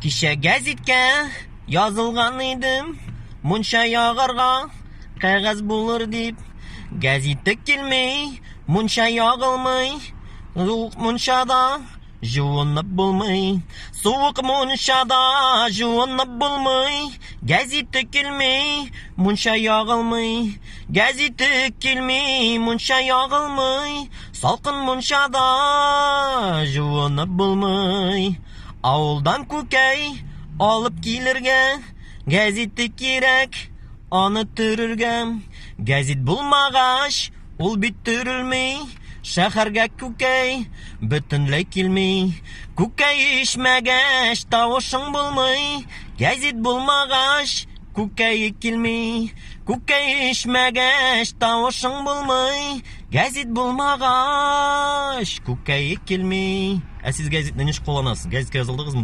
Кичә гәзиткә язылган идем, мунча ягырга кәгазь булыр дип. Гәзите килми, мунча ягылмый, суык мунчада жуынып булмый. Суык мунчада жуынып булмый. Гәзите килми, мунча ягылмый. Гәзите килми, мунча ягылмый. Салкын мунчада жуынып булмый. Авылдан күкәй алып килергә, гәзите кирәк, аны төрергә. Гәзит булмагач, ул бит төрелми. Шәһәргә күкәй бөтенләй килми. Күкәй ишмәгәч, тавышың булмый. Гәзит булмагач, күкәй килми. Күкәй ишмәгәч, тавышың булмый. Гәзит булмагач, күкәй килми. Ә сез гәзитне ничек кулланасыз? Гәзиткә язылдыгызмы?